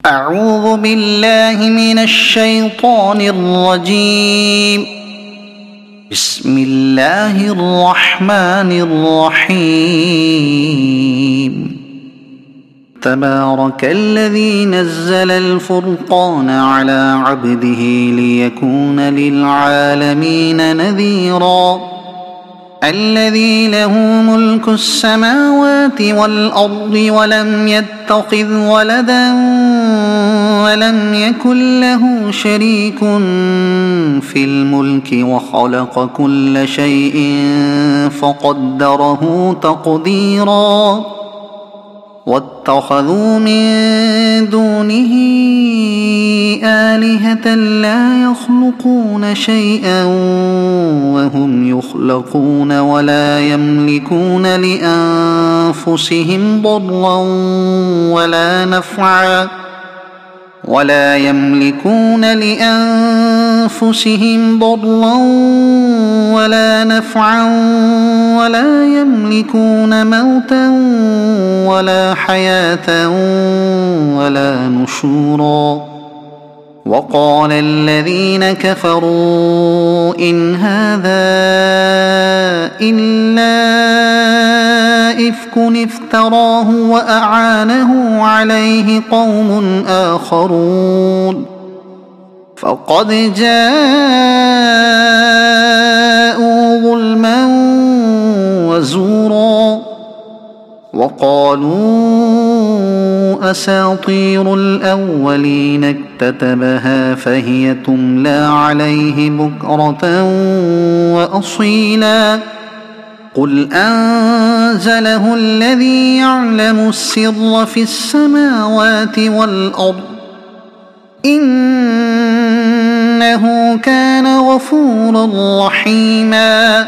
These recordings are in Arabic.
أعوذ بالله من الشيطان الرجيم. بسم الله الرحمن الرحيم. تبارك الذي نزل الفرقان على عبده ليكون للعالمين نذيرا. الذي له ملك السماوات والأرض ولم يتخذ ولدا ولم يكن له شريك في الملك وخلق كل شيء فقدره تقديرا. واتخذوا من دونه آلهة لا يخلقون شيئا وهم يخلقون ولا يملكون لأنفسهم ضرا ولا نفعا ولا يملكون موتا ولا حياة ولا نشورا. وقال الذين كفروا إن هذا إلا إفك افتراه وأعانه عليه قوم آخرون فقد جاءوا ظلما وزورا. وقالوا أساطير الأولين اكتتبها فهي تملى عليه بكرة وأصيلا. قل أنزله الذي يعلم السر في السماوات والأرض إنه كان غفورا رحيما.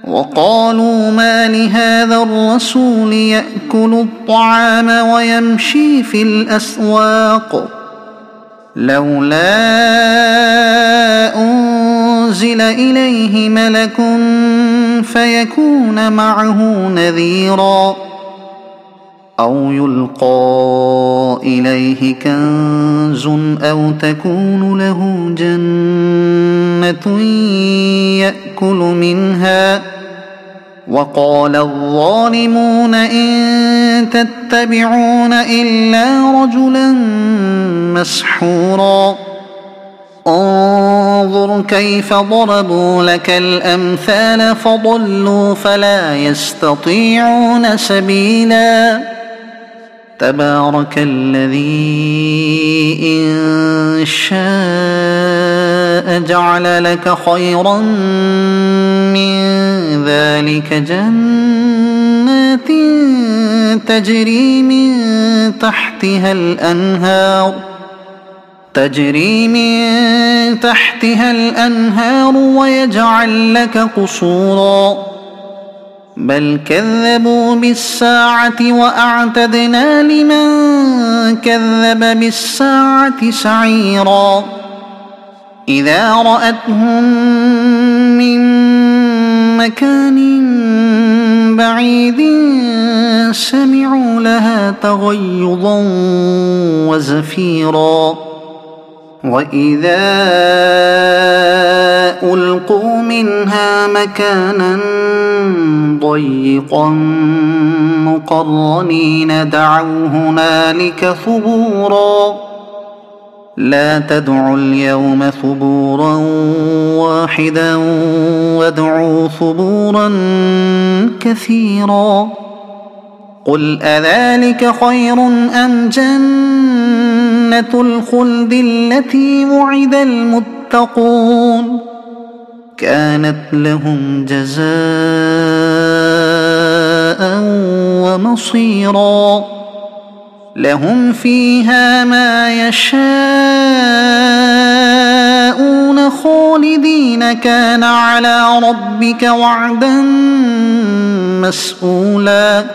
وقالوا ما لهذا الرسول يأكل الطعام ويمشي في الأسواق لولا أنزل إليه ملك فيكون معه نذيرا أو يلقى إليه كنز أو تكون له جنة يأكل منها. وقال الظالمون إن تتبعون إلا رجلا مسحورا. انظر كيف ضربوا لك الأمثال فضلوا فلا يستطيعون سبيلا. تبارك الذي إن شاء جعل لك خيرا من ذلك جنات تجري من تحتها الأنهار ويجعل لك قصورا. بل كذبوا بالساعة وأعتدنا لمن كذب بالساعة سعيرا. إذا رأتهم من مكان بعيد سمعوا لها تغيظا وزفيرا. وإذا ألقوا منها مكانا ضيقا مقرنين دعوا هنالك ثبورا. لا تدعوا اليوم ثبورا واحدا وادعوا ثبورا كثيرا. قل أذلك خير أم جنة الخلد التي وعد المتقون كانت لهم جزاء ومصيرا. لهم فيها ما يشاءون خالدين كان على ربك وعدا مسئولا.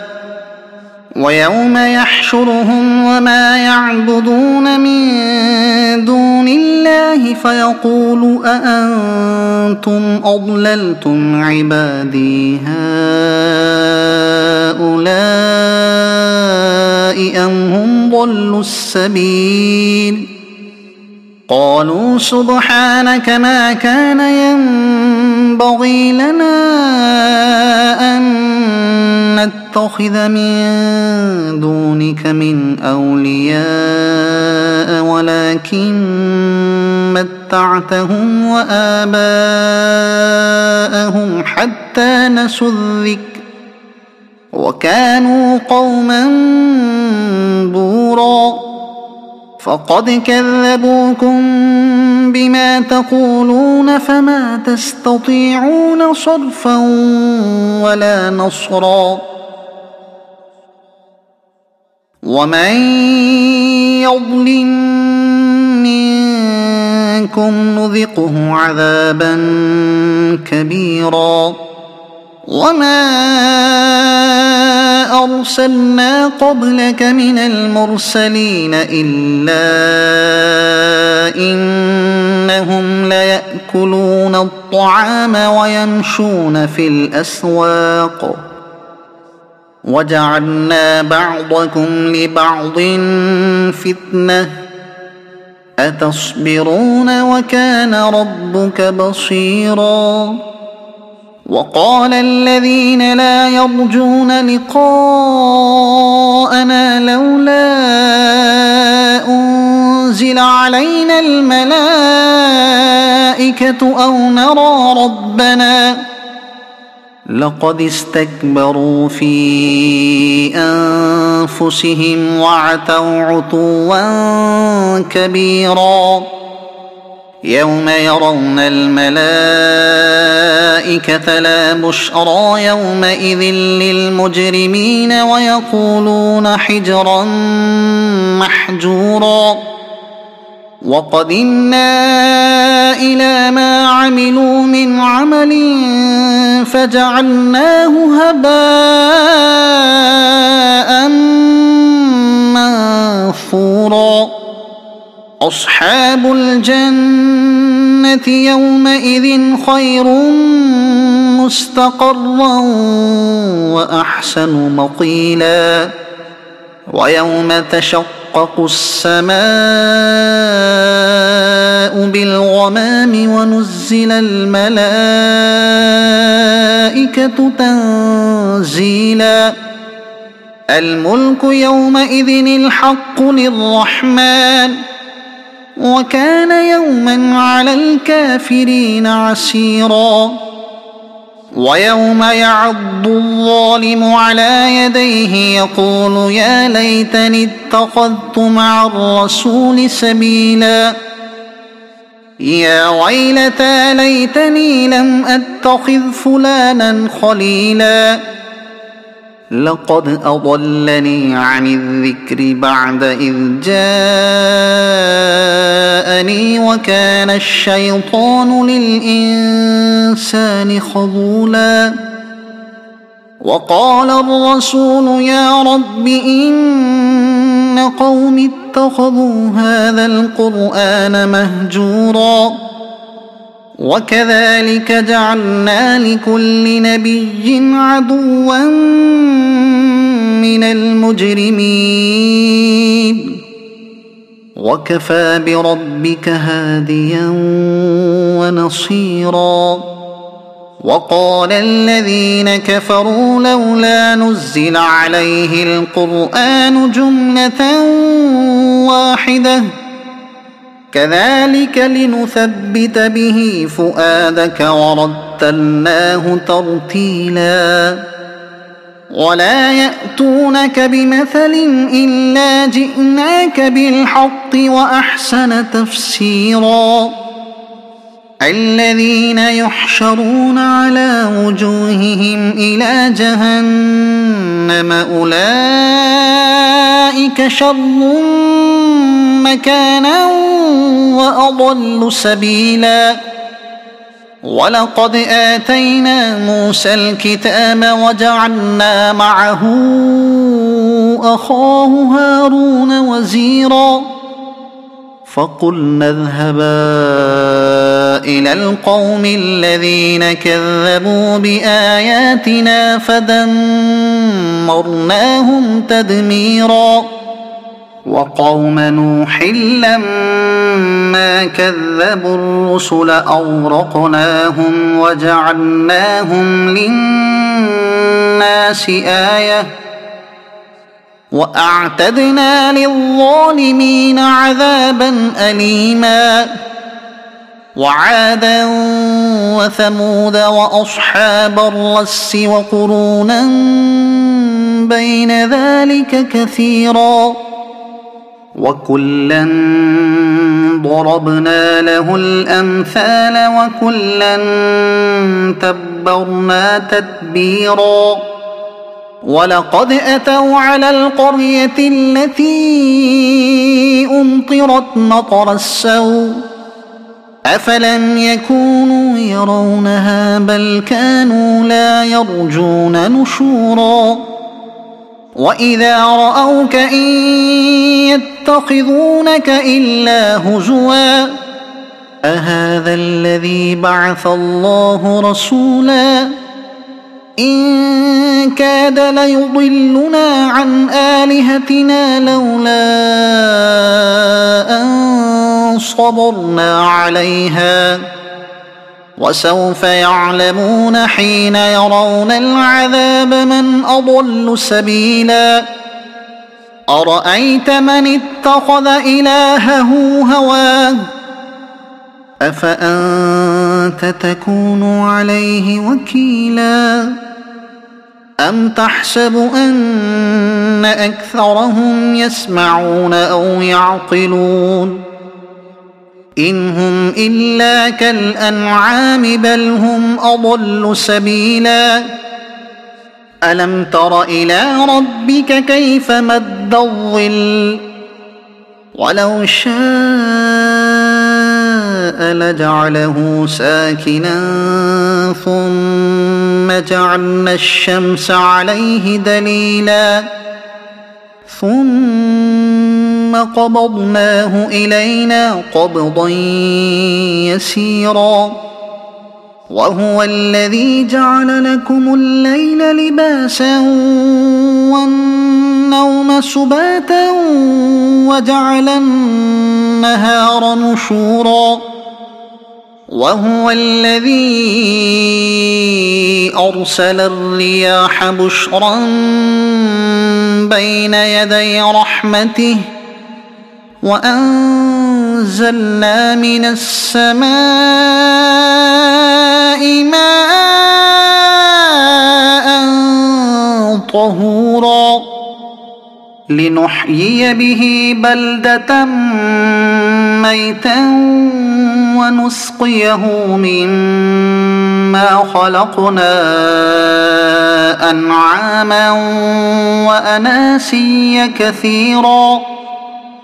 ويوم يحشرهم وما يعبدون من دون الله الله فيقول أأنتم أضللتم عبادي هؤلاء أم هم ضلوا السبيل قالوا سبحانك ما كان ينبغي لنا أن نتخذ من دونك من أولياء ولكن متعتهم وآباءهم حتى نسوا الذكر وكانوا قوما بورا فقد كذبوكم بما تقولون فما تستطيعون صرفا ولا نصرا ومن يظلم منكم نذقه عذابا كبيرا وما أرسلنا قبلك من المرسلين إلا إنهم ليأكلون الطعام ويمشون في الأسواق وجعلنا بعضكم لبعض فتنة أتصبرون وكان ربك بصيرا وقال الذين لا يرجون لقاءنا لولا أنزل علينا الملائكة أو نرى ربنا لقد استكبروا في أنفسهم وعتوا عتوا كبيرا يوم يرون الملائكة لا بشرى يومئذ للمجرمين ويقولون حجرا محجورا وقدمنا إلى ما عملوا من عمل فجعلناه هباء منثورا أصحاب الجنة يومئذ خير مستقرا وأحسن مقيلا ويوم تشقق السماء بالغمام ونزل الملائكة تنزيلا الملك يومئذ الحق للرحمن وكان يوما على الكافرين عسيرا ويوم يعض الظالم على يديه يقول يا ليتني اتخذت مع الرسول سبيلا يا ويلتى ليتني لم أتخذ فلانا خليلا لقد أضلني عن الذكر بعد إذ جاءني وكان الشيطان للإنسان خذولا وقال الرسول يا رب إن قوم اتخذوا هذا القرآن مهجورا وكذلك جعلنا لكل نبي عدوا من المجرمين وكفى بربك هاديا ونصيرا وقال الذين كفروا لولا نزل عليه القرآن جملة واحدة كذلك لنثبت به فؤادك ورتلناه ترتيلا ولا يأتونك بمثل إلا جئناك بالحق وأحسن تفسيرا الذين يحشرون على وجوههم إلى جهنم أولئك شر مكانا وأضل سبيلا ولقد آتينا موسى الكتاب وجعلنا معه أخاه هارون وزيرا فقلنا اذهبا إلى القوم الذين كذبوا بآياتنا فدمرناهم تدميرا وقوم نوح لما كذبوا الرسل أغرقناهم وجعلناهم للناس آية وأعتدنا للظالمين عذابا أليما وعادا وثمود وأصحاب الرس وقرونا بين ذلك كثيرا وكلا ضربنا له الأمثال وكلا تبرنا تتبيرا ولقد أتوا على القرية التي أمطرت مطر السوء أفلم يكونوا يرونها بل كانوا لا يرجون نشورا وإذا رأوك إن يتخذونك إلا هزوا أهذا الذي بعث الله رسولا إن كاد ليضلنا عن آلهتنا لولا أن صبرنا عليها وسوف يعلمون حين يرون العذاب من أضل سبيلا أرأيت من اتخذ إلهه هواه أفأنت تكون عليه وكيلا أم تحسب أن أكثرهم يسمعون أو يعقلون إن هم إلا كالأنعام بل هم أضل سبيلا ألم تر إلى ربك كيف مد الظل ولو شاء لجعله ساكنا ثم جعلنا الشمس عليه دليلا ثم قبضناه إلينا قبضا يسيرا وهو الذي جعل لكم الليل لباسا والنوم سباتا وجعل النهار نشورا وهو الذي أرسل الرياح بشرا بين يدي رحمته وأنزلنا من السماء ماء طهورا لنحيي به بلدة ميتا ونسقيه مما خلقنا أنعاما وأناسيا كثيرا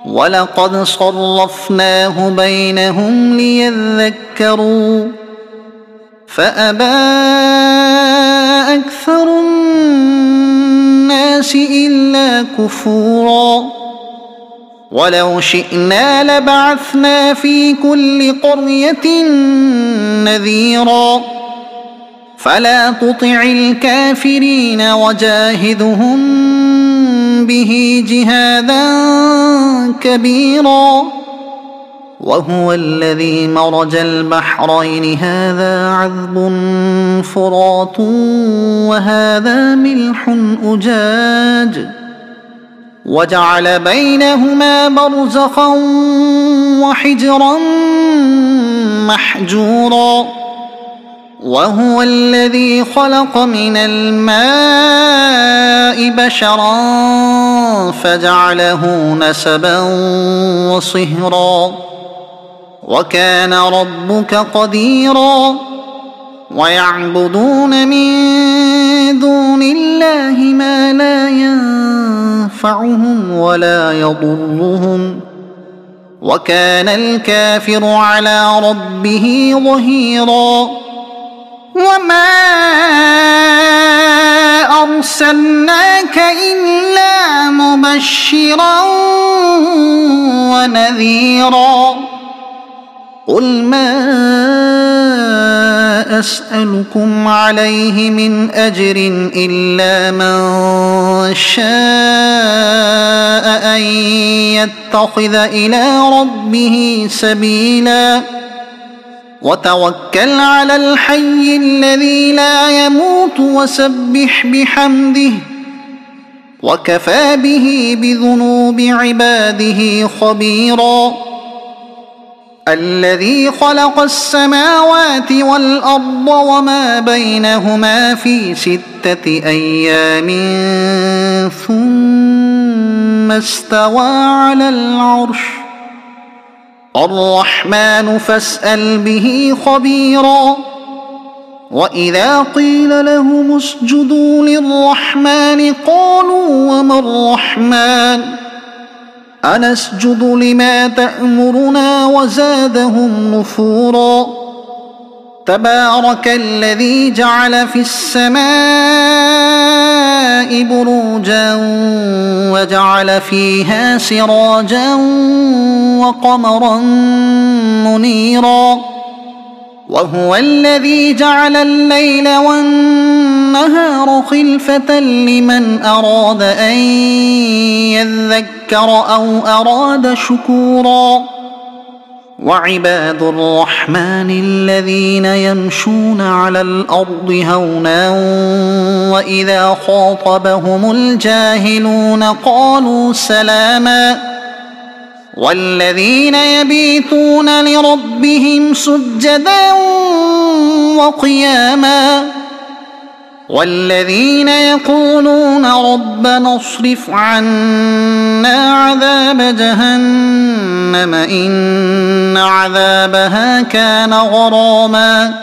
ولقد صرفناه بينهم ليذكروا فأبى أكثر الناس إلا كفورا ولو شئنا لبعثنا في كل قرية نذيرا فلا تطع الكافرين وجاهدهم به جهادا كبيرا وهو الذي مرج البحرين هذا عذب فرات وهذا ملح أجاج وجعل بينهما برزخا وحجرا محجورا وهو الذي خلق من الماء بشرا فجعله نسبا وصهرا وكان ربك قديرا ويعبدون من دون الله ما لا ينفعهم ولا يضرهم وكان الكافر على ربه ظهيرا وما أرسلناك إلا مبشرا ونذيرا. قل ما أسألكم عليه من أجر إلا من شاء أن يتخذ إلى ربه سبيلا. وتوكل على الحي الذي لا يموت وسبح بحمده وكفى به بذنوب عباده خبيرا. الذي خلق السماوات والأرض وما بينهما في 6 أيام ثم استوى على العرش. الرحمن فاسأل به خبيرا. وإذا قيل لهم اسجدوا للرحمن قالوا وما الرحمن أنسجد لما تأمرنا وزادهم نفورا. تبارك الذي جعل في السماء بروجا وجعل فيها سراجا وقمرا منيرا. وهو الذي جعل الليل والنهار خلفة لمن أراد أن يذكر أو أراد شكورا. وعباد الرحمن الذين يمشون على الأرض هونا وإذا خاطبهم الجاهلون قالوا سلاما. والذين يبيتون لربهم سجدا وقياما. والذين يقولون ربنا اصرف عنا عذاب جهنم إن عذابها كان غراما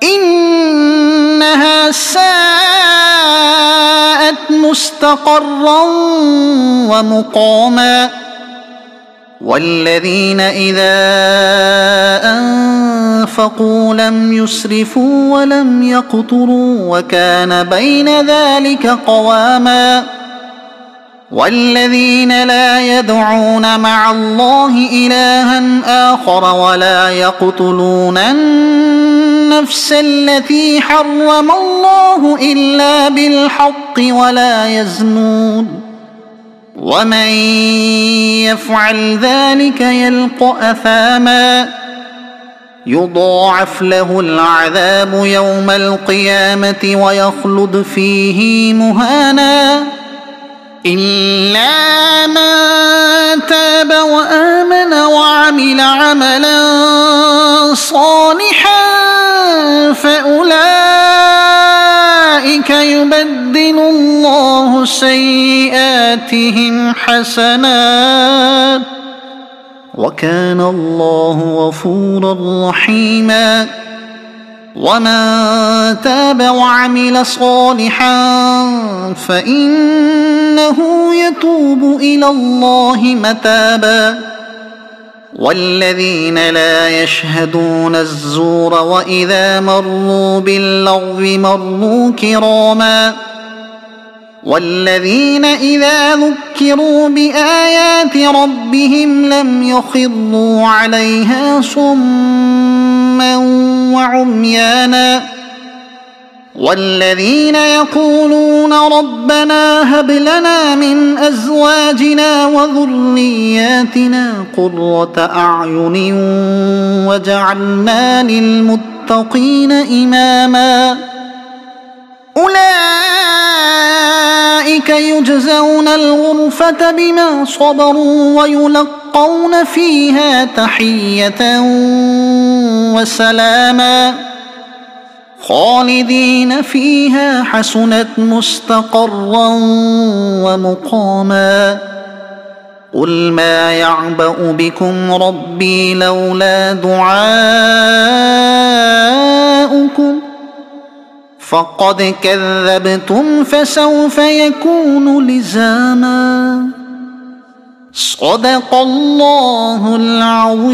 إنها ساءت مستقرا ومقاما. والذين إذا أنفقوا لم يسرفوا ولم يقتروا وكان بين ذلك قواما. والذين لا يدعون مع الله إلها آخر ولا يقتلون النفس التي حرم الله إلا بالحق ولا يزنون ومن يفعل ذلك يلق أثاما يضاعف له العذاب يوم القيامة ويخلد فيه مهانا إلا من تاب وآمن وعمل عملا صالحا فأولئك يبدل الله سيئاتهم حسنات وكان الله غفورا رحيما. ومن تاب وعمل صالحا فإنه يتوب إلى الله متابا. والذين لا يشهدون الزور وإذا مروا باللغو مروا كراما. والذين إذا ذكروا بآيات ربهم لم يخروا عليها صما وعميانا. والذين يقولون ربنا هب لنا من أزواجنا وذرياتنا قرة أعين وجعلنا للمتقين إماما. أولئك يجزون الغرفة بما صبروا ويلقون فيها تحية وسلاما خالدين فيها حسنت مستقرا ومقاما. قل ما يعبأ بكم ربي لولا دعاؤكم فقد كذبتم فسوف يكون لزاما. صدق الله العظيم.